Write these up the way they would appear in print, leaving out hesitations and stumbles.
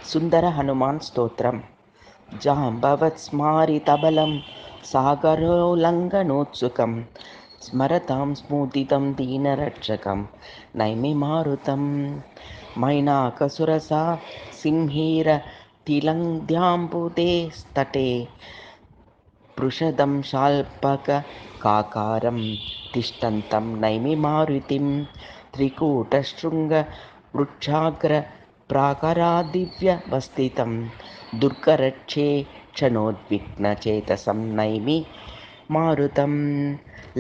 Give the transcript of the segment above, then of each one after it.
सुंदर हनुमान स्तोत्रम जाम्बवत् स्मारितबलं सागरोल्लङ्घनोत्सुकं स्मरतां स्मूदितं दीनरक्षकं नैमिमारुतं मैनाकसुरसा सिंहीरतिलङ्घ्याम्बुदे स्तटे पृषदं शाल्पककाकारं तिष्ठन्तं नैमिमारुतिं त्रिकूटशृङ्गवृक्षाग्रप्राकारादिव्यवस्थितं दुर्गरक्षे क्षणोद्विग्नचेतसं नैमि मारुतं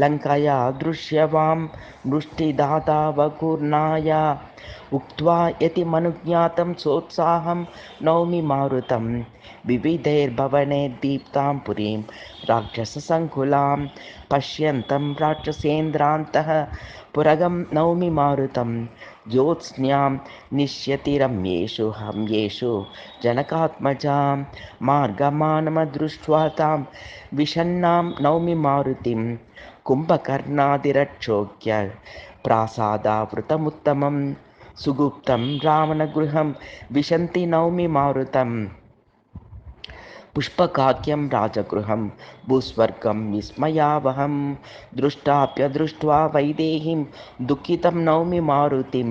लङ्कया दृश्यवां मृष्टिदातावगुर्नाय उक्त्वा यतिमनुज्ञातं सोत्साहं नौमि मारुतं विविधैर्भवनैर्दीप्तां पुरीं राक्षससङ्कुलां पश्यन्तं राक्षसेन्द्रान्तः पुरगं नौमि मारुतं ज्योत्स्न्यां निश्यतिरम्येषु हम्येषु जनकात्मजां मार्गमानमदृष्ट्वा तां विषण्णां नौमि मारुतिं कुम्भकर्णादिरक्षोभ्य प्रासादावृतमुत्तमं सुगुप्तं रावणगृहं विशन्ति नौमि मारुतम् पुष्पकाख्यं राजगृहं भूस्वर्गं विस्मयावहं दृष्टाप्यदृष्ट्वा वैदेहीं दुःखितं नौमि मारुतिं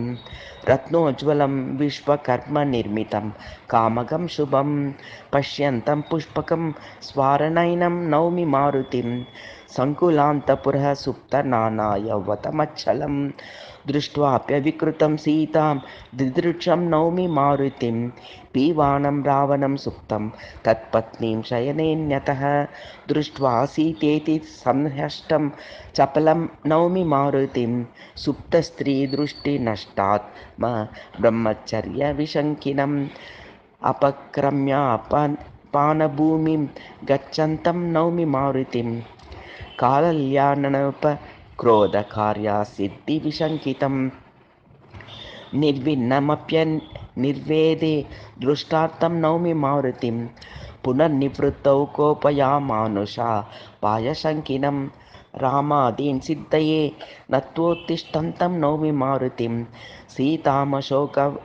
रत्नोज्ज्वलं विश्वकर्मनिर्मितं कामगं शुभं पश्यन्तं पुष्पकं स्वारनयनं नौमि मारुतिं सङ्कुलान्तपुरः सुप्तनानायवतमच्छलं दृष्ट्वाप्यविकृतं सीतां दिदृक्षं नौमि मारुतिं पीवानं रावणं सुप्तं तत्पत्नीं शयनेन्यतः दृष्ट्वा सीतेति संहष्टं चपलं नौमि मारुतिं सुप्तस्त्रीदृष्टिनष्टात्म ब्रह्मचर्यविशङ्किनम् अपक्रम्यापानभूमिं गच्छन्तं नौमि मारुतिं कालल्याननोपक्रोधकार्यसिद्धिविशङ्कितं निर्विन्नमप्यनिर्वेदे दृष्टार्थं नौमि मारुतिं पुनर्निवृत्तौ कोपयामानुषा पायशङ्किनं रामादीन् सिद्धये नत्वोत्तिष्ठन्तं नौमि मारुतिं सीतामशोकवनिका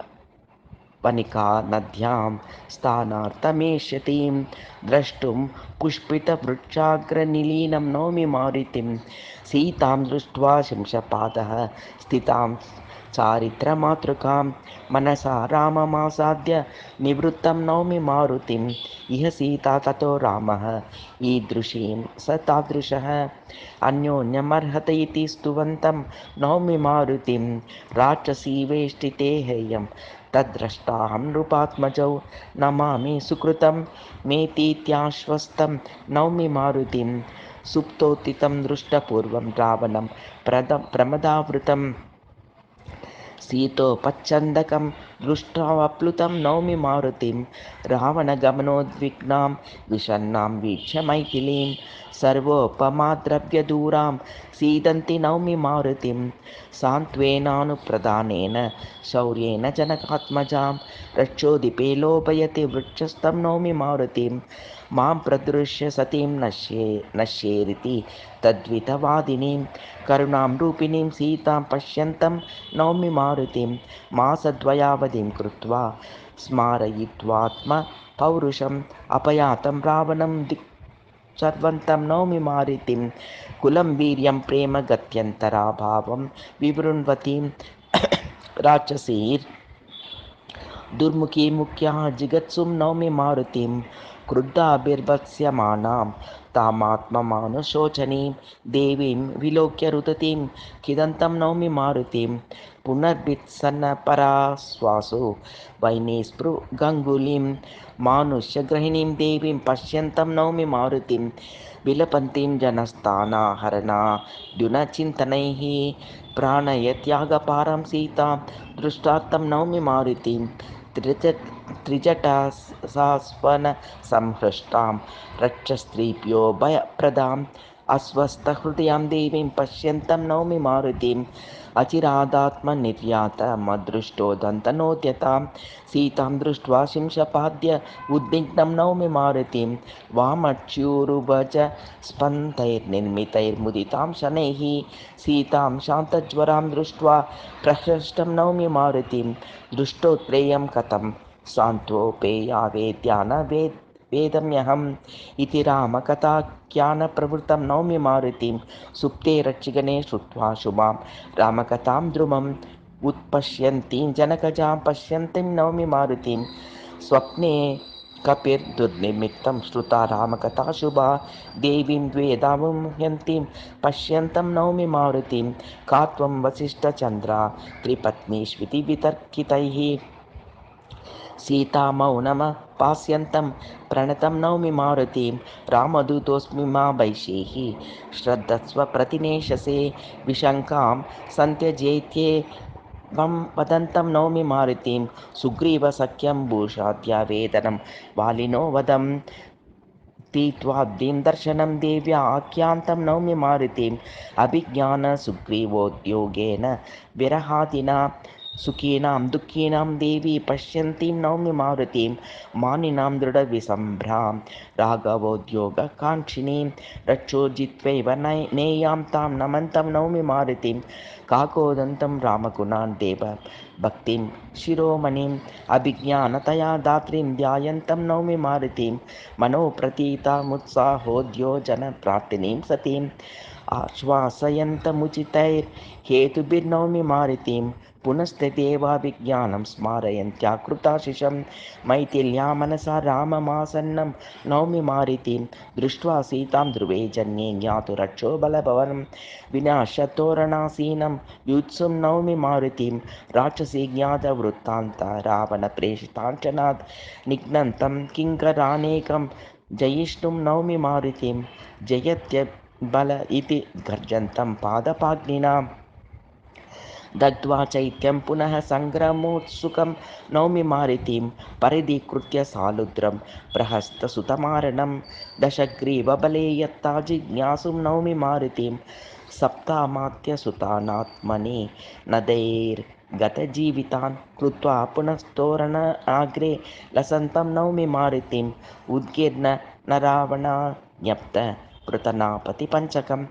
नद्यां स्थानार्थमेष्यतीं द्रष्टुं पुष्पितवृक्षाग्रनिलीनं नौमि मारुतिं सीतां दृष्ट्वा शिंशपादः स्थितां चारित्रमातृकां मनसा राममासाद्य निवृत्तं नौमि मारुतिं इह सीता ततो रामः ईदृशीं स तादृशः अन्योन्यमर्हत इति स्तुवन्तं नौमि मारुतिं राक्षसी वेष्टिते हेयं तद्द्रष्टाहं नृपात्मजौ नमामि सुकृतं मेतीत्याश्वस्तं नौमि मारुतिं सुप्तोत्थितं दृष्टपूर्वं रावणं प्रमदावृतं सीतोपच्छन्दकं दृष्ट्वाप्लुतं नौमि मारुतिं रावणगमनोद्विग्नां विषण्णां वीक्ष्य मैथिलीं सर्वोपमाद्रव्यदूरां सीदन्ति नौमि मारुतिं सान्त्वेनानुप्रदानेन शौर्येण जनकात्मजां रक्षोदीपे लोभयति वृक्षस्थं नौमि मारुतिं मां प्रदृश्य सतीं नश्येरिति तद्वितवादिनीं करुणां रूपिणीं सीतां पश्यन्तं नौमि मारुतिं मासद्वयावधिं कृत्वा स्मारयित्वात्मपौरुषम् अपयातं रावणं सर्वन्तं नौमि मारुतिं कुलं वीर्यं प्रेम गत्यन्तराभावं विवृण्वतीं राक्षसीर् दुर्मुखी मुख्याः जिगत्सुं नौमि मारुतिं क्रुद्धाभिर्भत्स्यमानां तामात्ममानुशोचनीं देवीं विलोक्य रुदतीं खिदन्तं नौमि मारुतिं पुनर्भित्सन्नपराश्वासो वैनीस्पृगङ्गुलीं मानुष्यग्रहिणीं देवीं पश्यन्तं नौमि मारुतिं विलपन्तीं जनस्थानाहरणाद्युनचिन्तनैः प्राणयत्यागपारं सीतां दृष्टार्थं नौमि मारुतिं त्रिजटासास्वनसंहृष्टां रक्षस्त्रीभ्यो भयप्रदाम् अस्वस्थहृदयां देवीं पश्यन्तं नौमि मारुतिम् अचिरादात्मनिर्यातमदृष्टोदन्तनोद्यतां सीतां दृष्ट्वा शिंशपाद्य उद्विग्नं नौमि मारुतिं वामच्यूरुभज स्पन्दैर्निर्मितैर्मुदितां शनैः सीतां शान्तज्वरां दृष्ट्वा प्रहृष्टं नौमि मारुतिं दृष्टोत्रेयं कथं सान्त्वोपेया वेदम्यहम् इति रामकथाख्यानप्रवृत्तं नौमि मारुतिं सुप्ते रक्षिगणे श्रुत्वा शुभां रामकथां ध्रुवम् उत्पश्यन्तीं जनकजां पश्यन्तीं नौमि मारुतिं स्वप्ने कपिर्दुर्निमित्तं श्रुता रामकथा शुभा देवीं द्वेदामुह्यन्तीं पश्यन्तं नौमि मारुतिं का त्वं वसिष्ठचन्द्रा त्रिपत्नीष्विति वितर्कितैः सीता मौनमपास्यन्तं प्रणतं नौमि मारुतिं रामदूतोऽस्मि मा वैशेहि श्रद्धस्व प्रतिनेशसे विशङ्कां सन्त्यजेत्येवं वदन्तं नौमि मारुतिं सुग्रीवसख्यं भूषाद्यावेदनं वालिनो वदम् तीत्वाब्धिं दर्शनं देव्या आख्यान्तं नौमि मारुतिम् अभिज्ञानसुग्रीवोद्योगेन विरहादिना सुखीनां दुःखीनां देवी पश्यन्तीं नौमि मारुतिं मानिनां दृढविसम्भ्रां राघवोद्योगकाङ्क्षिणीं रक्षोजित्वैव नेयां तां नमन्तं नौमि मारुतिं काकोदन्तं रामगुणान् देव भक्तिं शिरोमणिम् अभिज्ञानतया दात्रीं ध्यायन्तं नौमि मारुतिं मनोप्रतीतामुत्साहोद्योजनप्रार्थिनीं सतीम् आश्वासयन्तमुचितैर्हेतुभिर्नौमि मारुतिं पुनस्ते देवाभिज्ञानं स्मारयन्त्याकृताशिषं मैथिल्या मनसा राममासन्नं नौमि मारुतिं दृष्ट्वा सीतां ध्रुवे जन्ये ज्ञातुरक्षो बलभवनं विनाशतोरणासीनं युत्सुं नौमि मारुतिं राक्षसी ज्ञातवृत्तान्त रावणप्रेषिताञ्चनात् निघ्नन्तं किङ्करानेकं जयिष्णुं नौमि मारुतिं जयत्यबल इति गर्जन्तं पादपाग्निना दग्ध्वा चैत्यं पुनः सङ्ग्रामोत्सुकं नौमि मारुतिं परिधिकृत्य सालुद्रं प्रहस्तसुतमारणं दशग्रीवबले यत्ता जिज्ञासुं नौमि मारुतिं सप्तामात्यसुतानात्मनि नदैर्गतजीवितान् कृत्वा पुनस्तोरणाग्रे लसन्तं नौमि मारुतिम् उद्गीर्ण न रावणान्यप्त पृतनापतिपञ्चकं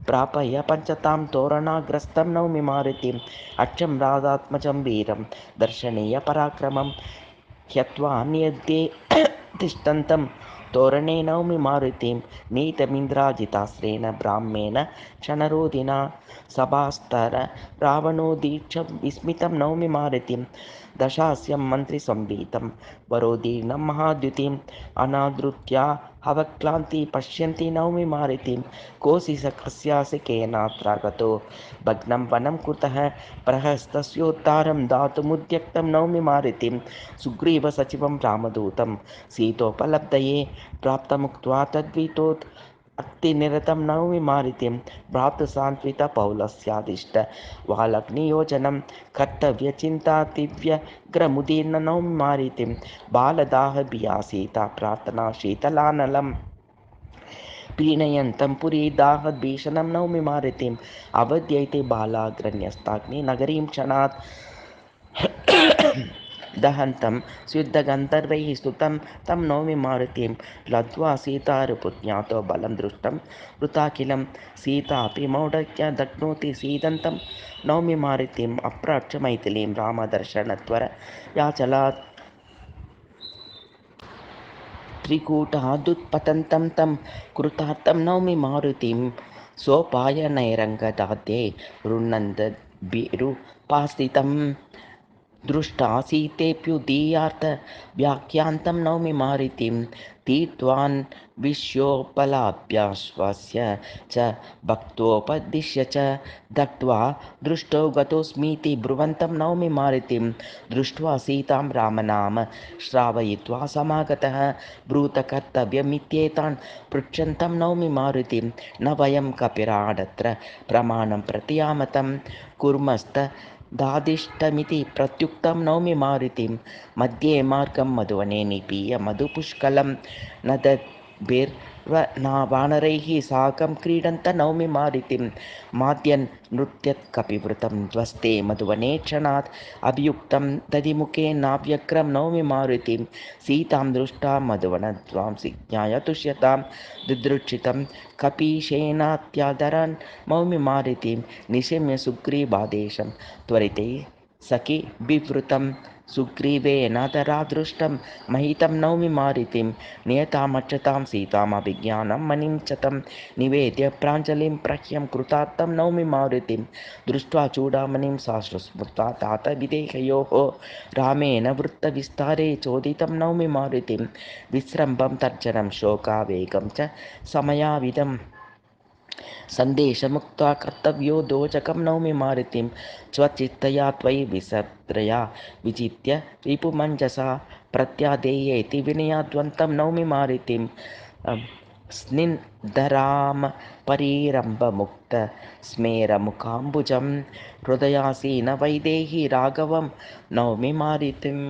प्रापय पञ्चतां तोरणाग्रस्तं नौमि मारुतिम् अक्षं राधात्मजं वीरं दर्शनीय पराक्रमं ह्यत्वा नियद्ये तिष्ठन्तं तोरणे नौमि मारुतिं नीतमिन्द्राजितास्त्रेण ब्राह्मेण क्षणरोधिना सभास्तर रावणोदीक्षं विस्मितं नौमि मारुतिं दशास्यं मन्त्रिसंवीतं वरोदीर्णं महाद्युतिम् अनादृत्या अवक्लान्ति पश्यन्ति नौमि मारुतिं कोऽसि स कस्यासि केनात्रागतो भग्नं वनं कुतः प्रहस्तस्योत्तारं दातुमुद्यक्तं नौमि मारुतिं सुग्रीवसचिवं रामदूतं सीतोपलब्धये प्राप्तमुक्त्वा तद्वितोत् अक्तिनिरतं नौमि मारुतिं भ्रातृसान्त्वितपौलस्यादिष्ट वालग्नियोजनं कर्तव्यचिन्तातिव्यग्रमुदीर्न नौमि मारुतिं बालदाहभिया सीता प्रार्थना शीतलानलं पीडयन्तं पुरीदाहद्भीषणं नौमि मारुतिम् अवध्यैते बालाग्रन्यस्ताग्निनगरीं क्षणात् दहन्तं स्युद्धगन्धर्वैः स्तुतं तं नौमि मारुतिं लब्ध्वा सीतारुपुज्ञातो बलं दृष्टं वृताखिलं सीतापि मौढ्य दग्नोति सीदन्तं नौमि मारुतिम् अप्राच्य मैथिलीं रामदर्शनत्वर याचलात् त्रिकूटादुत्पतन्तं तं कृतार्थं नौमि मारुतिं सोपायनैरङ्गदाद्ये रुन्नन्दभिरुपास्थितं दृष्टा सीतेऽप्युदीयार्थ व्याख्यान्तं नौमि मारुतिं तीर्त्वान् विश्योपलाभ्याश्वस्य च भक्तोपदिश्य च दग्ध्वा दृष्टो गतोऽस्मीति ब्रुवन्तं नौमि मारुतिं दृष्ट्वा सीतां रामनाम श्रावयित्वा समागतः ब्रूतकर्तव्यमित्येतान् पृच्छन्तं नौमि मारुतिं न वयं कपिराडत्र प्रमाणं प्रतियामतं कुर्मस्त दादिष्टमिति प्रत्युक्तं नौमि मारुतिं मध्ये मार्गं मधुवने निपीय मधुपुष्कलं नदद्भिर्वानरैः साकं क्रीडन्त नौमि मारुतिं माद्यन् नृत्यत्कपिवृतं ध्वस्ते मधुवने क्षणात् अभियुक्तं दधिमुखे नाव्यग्रं नौमि मारुतिं सीतां दृष्टा मधुवनध्वांसि ज्ञाय तुष्यतां दिदृक्षितं कपीशेनात्यादरान् नौमि मारुतिं निशम्य सुग्रीवादेशं त्वरिते सखि बिवृतं सुग्रीवेण तरादृष्टं महितं नौमि मारुतिं नियतामक्षतां सीतामभिज्ञानं मणिं च तं निवेद्य प्राञ्जलिं प्रह्यं कृतार्थं नौमि मारुतिं दृष्ट्वा चूडामणिं साश्रुस्मृता तात विदेहयोः रामेण वृत्तविस्तारे चोदितं नौमि मारुतिं विस्रम्भं तर्जनं शोकावेगं च समयाविदम् सन्देशमुक्त्वा कर्तव्यो दोचकं नौमि मारुतिं स्वचित्तया त्वयि विसत्रया विजित्य रिपुमञ्जसा प्रत्यादेयेति विनयाद्वन्तं नौमि मारुतिं स्निग्धराम परीरम्भमुक्त स्मेरमुखाम्बुजं हृदयासीन वैदेही राघवं नौमि मारुतिम्.